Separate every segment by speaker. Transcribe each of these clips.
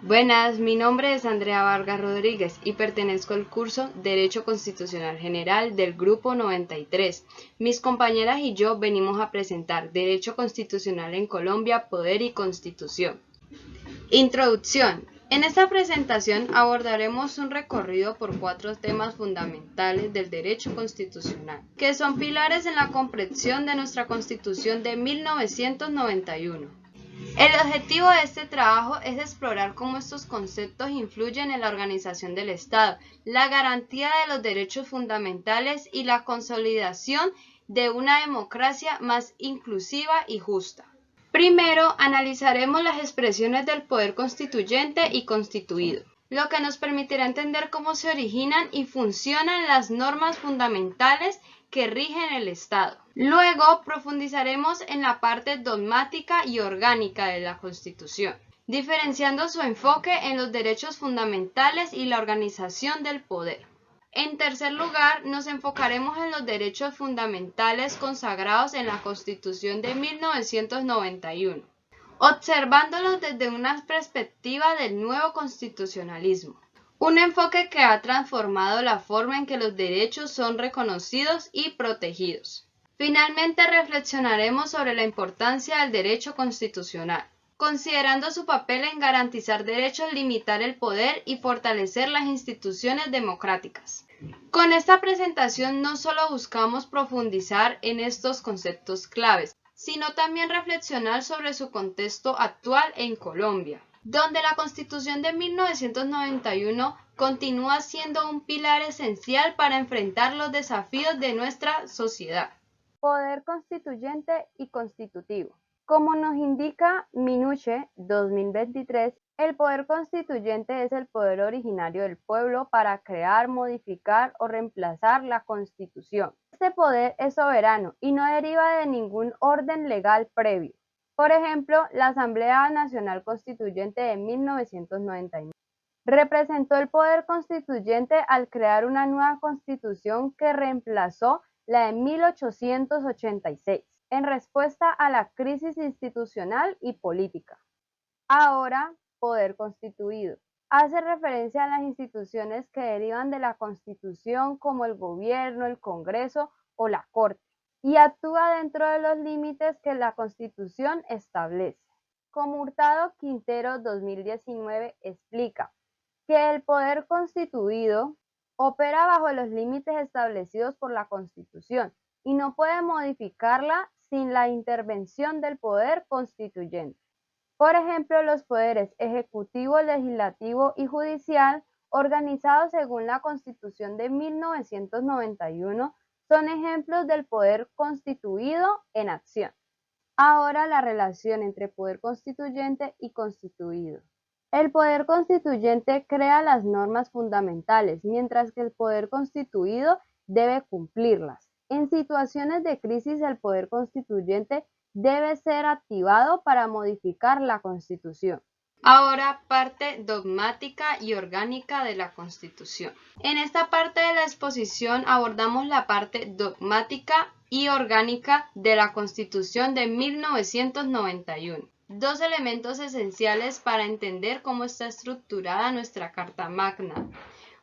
Speaker 1: Buenas, mi nombre es Andrea Vargas Rodríguez y pertenezco al curso Derecho Constitucional General del Grupo 93. Mis compañeras y yo venimos a presentar Derecho Constitucional en Colombia, Poder y Constitución. Introducción. En esta presentación abordaremos un recorrido por 4 temas fundamentales del derecho constitucional, que son pilares en la comprensión de nuestra Constitución de 1991. El objetivo de este trabajo es explorar cómo estos conceptos influyen en la organización del Estado, la garantía de los derechos fundamentales y la consolidación de una democracia más inclusiva y justa. Primero, analizaremos las expresiones del poder constituyente y constituido, lo que nos permitirá entender cómo se originan y funcionan las normas fundamentales que rigen el Estado. Luego, profundizaremos en la parte dogmática y orgánica de la Constitución, diferenciando su enfoque en los derechos fundamentales y la organización del poder. En tercer lugar, nos enfocaremos en los derechos fundamentales consagrados en la Constitución de 1991, observándolos desde una perspectiva del nuevo constitucionalismo, un enfoque que ha transformado la forma en que los derechos son reconocidos y protegidos. Finalmente, reflexionaremos sobre la importancia del derecho constitucional, considerando su papel en garantizar derechos, limitar el poder y fortalecer las instituciones democráticas. Con esta presentación no solo buscamos profundizar en estos conceptos claves, sino también reflexionar sobre su contexto actual en Colombia, donde la Constitución de 1991 continúa siendo un pilar esencial para enfrentar los desafíos de nuestra sociedad.
Speaker 2: Poder constituyente y constitutivo. Como nos indica Minuche 2023, el poder constituyente es el poder originario del pueblo para crear, modificar o reemplazar la Constitución. Este poder es soberano y no deriva de ningún orden legal previo. Por ejemplo, la Asamblea Nacional Constituyente de 1999 representó el poder constituyente al crear una nueva constitución que reemplazó la de 1886, en respuesta a la crisis institucional y política. Ahora, poder constituido. Hace referencia a las instituciones que derivan de la Constitución como el gobierno, el Congreso o la Corte, y actúa dentro de los límites que la Constitución establece. Como Hurtado Quintero 2019 explica que el poder constituido opera bajo los límites establecidos por la Constitución y no puede modificarla sin la intervención del poder constituyente. Por ejemplo, los poderes ejecutivo, legislativo y judicial, organizados según la Constitución de 1991, son ejemplos del poder constituido en acción. Ahora, la relación entre poder constituyente y constituido. El poder constituyente crea las normas fundamentales, mientras que el poder constituido debe cumplirlas. En situaciones de crisis, el poder constituyente debe ser activado para modificar la Constitución.
Speaker 1: Ahora, parte dogmática y orgánica de la Constitución. En esta parte de la exposición abordamos la parte dogmática y orgánica de la Constitución de 1991. 2 elementos esenciales para entender cómo está estructurada nuestra Carta Magna,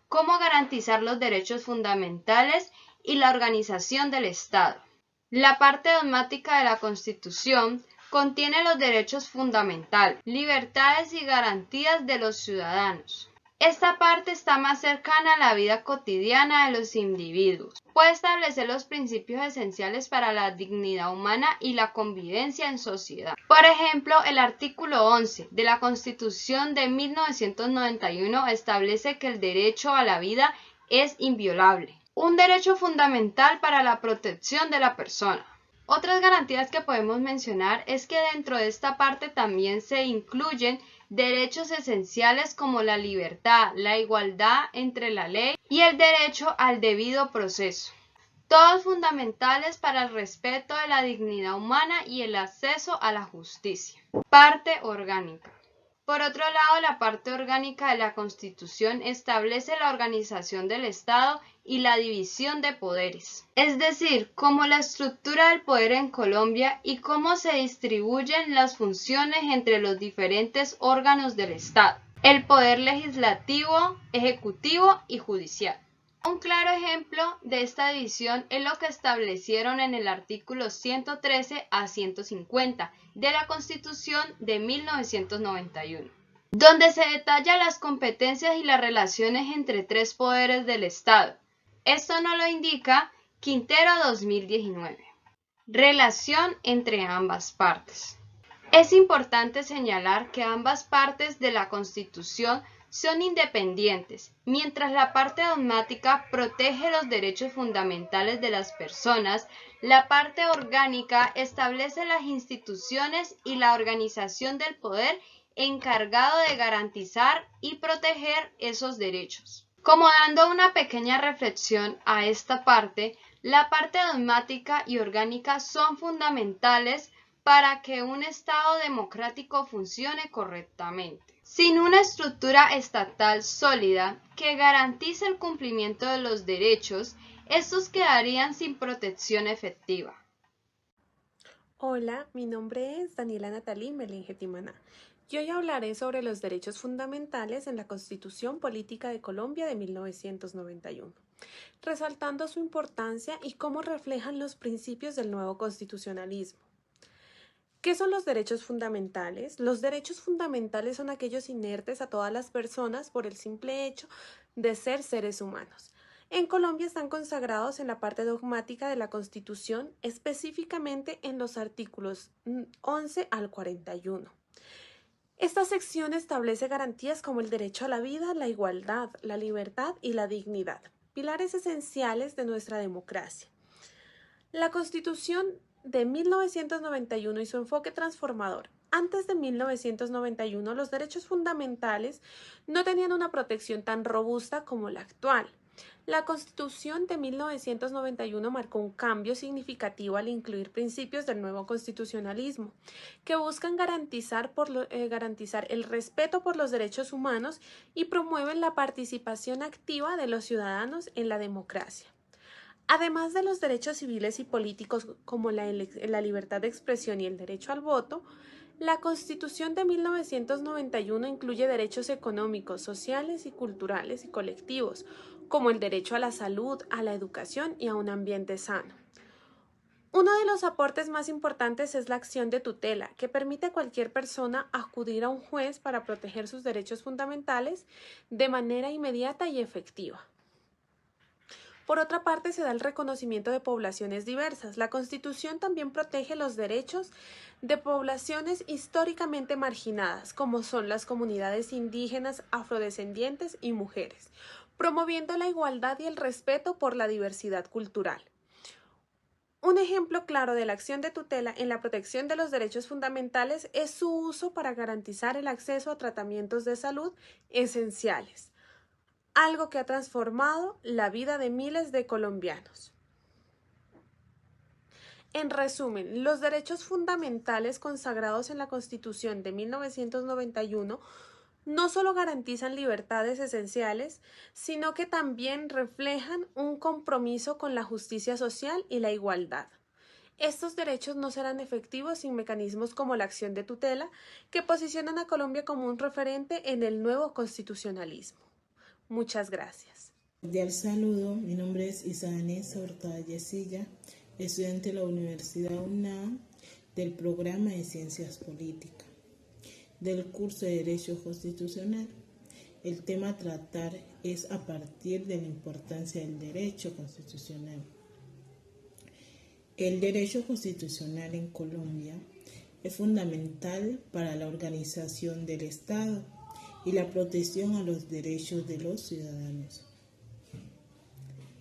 Speaker 1: cómo garantizar los derechos fundamentales y la organización del Estado. La parte dogmática de la Constitución contiene los derechos fundamentales, libertades y garantías de los ciudadanos. Esta parte está más cercana a la vida cotidiana de los individuos. Puede establecer los principios esenciales para la dignidad humana y la convivencia en sociedad. Por ejemplo, el artículo 11 de la Constitución de 1991 establece que el derecho a la vida es inviolable, un derecho fundamental para la protección de la persona. Otras garantías que podemos mencionar es que dentro de esta parte también se incluyen derechos esenciales como la libertad, la igualdad entre la ley y el derecho al debido proceso, todos fundamentales para el respeto de la dignidad humana y el acceso a la justicia. Parte orgánica. Por otro lado, la parte orgánica de la Constitución establece la organización del Estado y la división de poderes, es decir, cómo la estructura del poder en Colombia y cómo se distribuyen las funciones entre los diferentes órganos del Estado. el poder legislativo, ejecutivo y judicial. Un claro ejemplo de esta división es lo que establecieron en el artículo 113 a 150 de la Constitución de 1991, donde se detallan las competencias y las relaciones entre tres poderes del Estado. Esto nos lo indica Quintero 2019. Relación entre ambas partes. Es importante señalar que ambas partes de la Constitución son independientes, mientras la parte dogmática protege los derechos fundamentales de las personas, la parte orgánica establece las instituciones y la organización del poder encargado de garantizar y proteger esos derechos. Como dando una pequeña reflexión a esta parte, la parte dogmática y orgánica son fundamentales para que un Estado democrático funcione correctamente. Sin una estructura estatal sólida que garantice el cumplimiento de los derechos, estos quedarían sin protección efectiva.
Speaker 3: Hola, mi nombre es Daniela Natalí Melengetimana y hoy hablaré sobre los derechos fundamentales en la Constitución Política de Colombia de 1991, resaltando su importancia y cómo reflejan los principios del nuevo constitucionalismo. ¿Qué son los derechos fundamentales? Los derechos fundamentales son aquellos inertes a todas las personas por el simple hecho de ser seres humanos. En Colombia están consagrados en la parte dogmática de la Constitución, específicamente en los artículos 11 al 41. Esta sección establece garantías como el derecho a la vida, la igualdad, la libertad y la dignidad, pilares esenciales de nuestra democracia. La Constitución de 1991 y su enfoque transformador. Antes de 1991, los derechos fundamentales no tenían una protección tan robusta como la actual. La Constitución de 1991 marcó un cambio significativo al incluir principios del nuevo constitucionalismo, que buscan garantizar el respeto por los derechos humanos y promueven la participación activa de los ciudadanos en la democracia. Además de los derechos civiles y políticos como la libertad de expresión y el derecho al voto, la Constitución de 1991 incluye derechos económicos, sociales y culturales y colectivos, como el derecho a la salud, a la educación y a un ambiente sano. Uno de los aportes más importantes es la acción de tutela, que permite a cualquier persona acudir a un juez para proteger sus derechos fundamentales de manera inmediata y efectiva. Por otra parte, se da el reconocimiento de poblaciones diversas. La Constitución también protege los derechos de poblaciones históricamente marginadas, como son las comunidades indígenas, afrodescendientes y mujeres, promoviendo la igualdad y el respeto por la diversidad cultural. Un ejemplo claro de la acción de tutela en la protección de los derechos fundamentales es su uso para garantizar el acceso a tratamientos de salud esenciales, algo que ha transformado la vida de miles de colombianos. En resumen, los derechos fundamentales consagrados en la Constitución de 1991 no solo garantizan libertades esenciales, sino que también reflejan un compromiso con la justicia social y la igualdad. Estos derechos no serán efectivos sin mecanismos como la acción de tutela, que posicionan a Colombia como un referente en el nuevo constitucionalismo. Muchas gracias.
Speaker 4: Cordial saludo, mi nombre es Isaanesa Hurtado Yesilla, estudiante de la Universidad UNAM del programa de Ciencias Políticas, del curso de Derecho Constitucional. El tema a tratar es a partir de la importancia del derecho constitucional. El derecho constitucional en Colombia es fundamental para la organización del Estado y la protección a los derechos de los ciudadanos.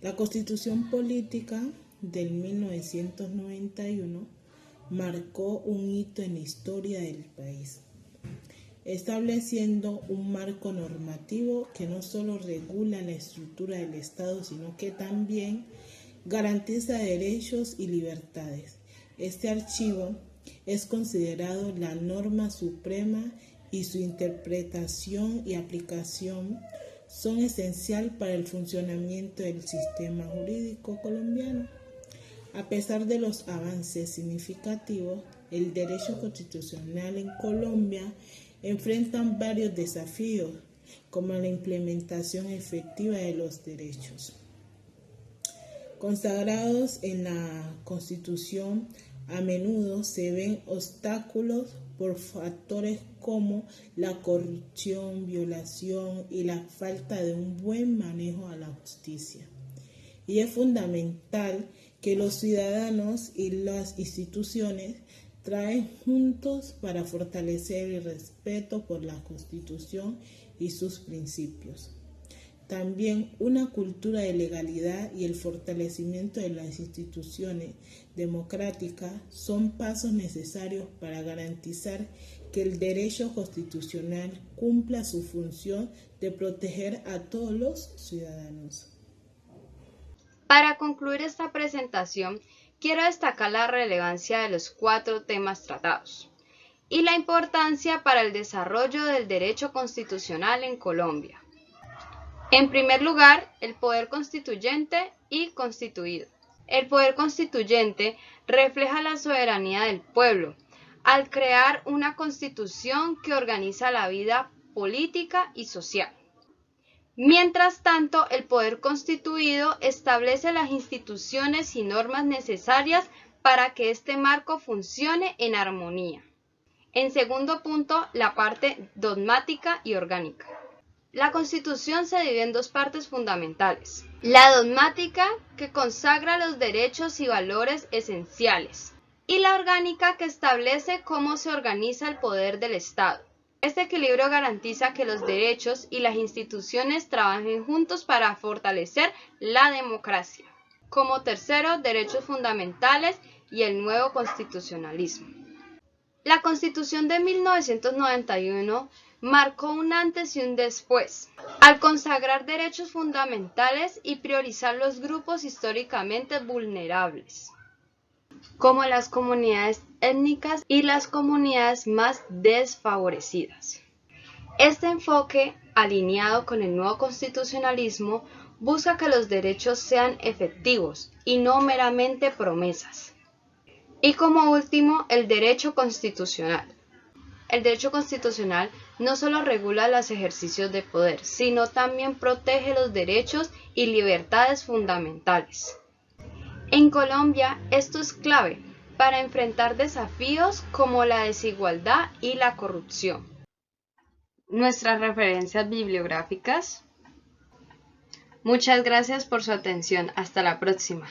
Speaker 4: La Constitución Política del 1991 marcó un hito en la historia del país, estableciendo un marco normativo que no solo regula la estructura del Estado, sino que también garantiza derechos y libertades. Este archivo es considerado la norma suprema y su interpretación y aplicación son esencial para el funcionamiento del sistema jurídico colombiano. A pesar de los avances significativos, el derecho constitucional en Colombia enfrentan varios desafíos, como la implementación efectiva de los derechos consagrados en la Constitución. A menudo se ven obstáculos por factores como la corrupción, violación y la falta de un buen manejo a la justicia. Y es fundamental que los ciudadanos y las instituciones trabajen juntos para fortalecer el respeto por la Constitución y sus principios. También una cultura de legalidad y el fortalecimiento de las instituciones democráticas son pasos necesarios para garantizar que el derecho constitucional cumpla su función de proteger a todos los ciudadanos.
Speaker 1: Para concluir esta presentación, quiero destacar la relevancia de los 4 temas tratados y la importancia para el desarrollo del derecho constitucional en Colombia. En primer lugar, el poder constituyente y constituido. El poder constituyente refleja la soberanía del pueblo al crear una constitución que organiza la vida política y social. Mientras tanto, el poder constituido establece las instituciones y normas necesarias para que este marco funcione en armonía. En segundo punto, la parte dogmática y orgánica. La Constitución se divide en 2 partes fundamentales. La dogmática, que consagra los derechos y valores esenciales, y la orgánica, que establece cómo se organiza el poder del Estado. Este equilibrio garantiza que los derechos y las instituciones trabajen juntos para fortalecer la democracia. Como tercero, derechos fundamentales y el nuevo constitucionalismo. La Constitución de 1991 marcó un antes y un después, al consagrar derechos fundamentales y priorizar los grupos históricamente vulnerables, como las comunidades étnicas y las comunidades más desfavorecidas. Este enfoque, alineado con el nuevo constitucionalismo, busca que los derechos sean efectivos y no meramente promesas. Y como último, el derecho constitucional. El derecho constitucional no solo regula los ejercicios de poder, sino también protege los derechos y libertades fundamentales. En Colombia, esto es clave para enfrentar desafíos como la desigualdad y la corrupción. Nuestras referencias bibliográficas. Muchas gracias por su atención. Hasta la próxima.